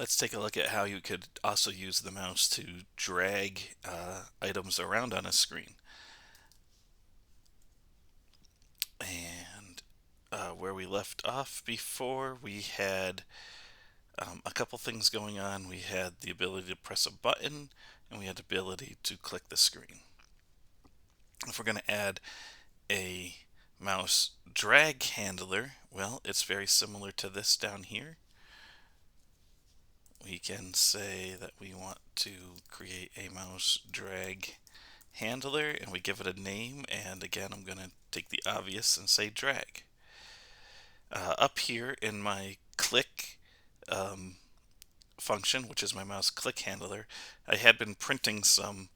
Let's take a look at how you could also use the mouse to drag items around on a screen. And where we left off before, we had a couple things going on. We had the ability to press a button, and we had the ability to click the screen. If we're going to add a mouse drag handler, well, it's very similar to this down here. We can say that we want to create a mouse drag handler and we give it a name, and again I'm going to take the obvious and say drag. Up here in my click function, which is my mouse click handler, I had been printing some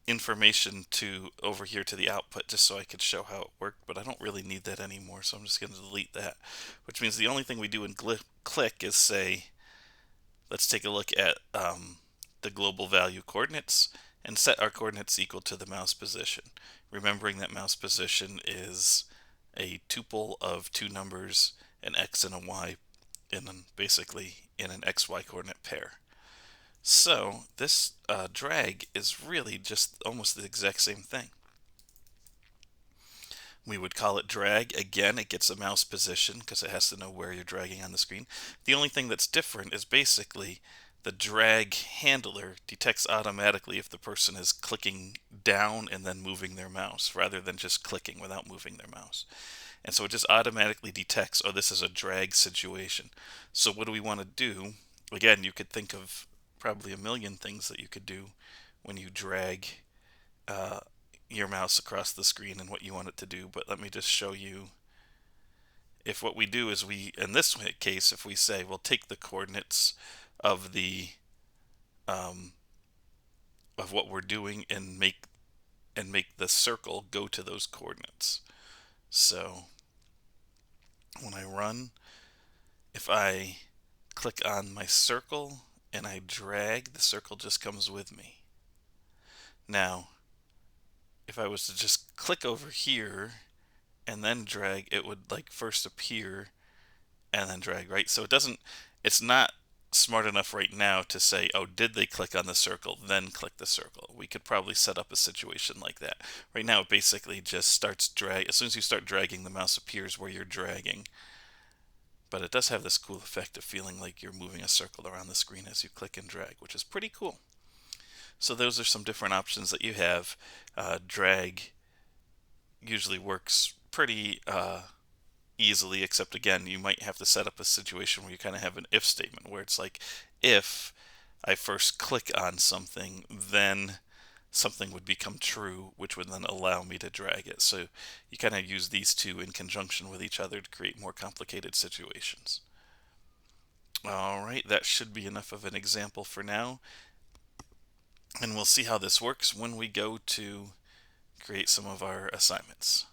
information to over here to the output just so I could show how it worked, but I don't really need that anymore, so I'm just going to delete that, which means the only thing we do in click is say, let's take a look at the global value coordinates and set our coordinates equal to the mouse position. Remembering that mouse position is a tuple of two numbers, an x and a y, basically in an xy coordinate pair. So this drag is really just almost the exact same thing. We would call it drag. Again, it gets a mouse position because it has to know where you're dragging on the screen. The only thing that's different is basically the drag handler detects automatically if the person is clicking down and then moving their mouse rather than just clicking without moving their mouse. And so it just automatically detects, oh, this is a drag situation. So what do we want to do? Again, you could think of probably a million things that you could do when you drag uh, your mouse across the screen and what you want it to do, but let me just show you. If what we do is in this case, if we say, we'll take the coordinates of the of what we're doing and make the circle go to those coordinates. So when I run, if I click on my circle and I drag, the circle just comes with me. Now, if I was to just click over here and then drag, it would like first appear and then drag, right? So it's not smart enough right now to say, oh, did they click on the circle, then click the circle. We could probably set up a situation like that. Right now it basically just starts drag. As soon as you start dragging, the mouse appears where you're dragging. But it does have this cool effect of feeling like you're moving a circle around the screen as you click and drag, which is pretty cool. So those are some different options that you have. Drag usually works pretty easily, except again, you might have to set up a situation where you kind of have an if statement where it's like, if I first click on something, then something would become true, which would then allow me to drag it. So you kind of use these two in conjunction with each other to create more complicated situations. All right, that should be enough of an example for now. And we'll see how this works when we go to create some of our assignments.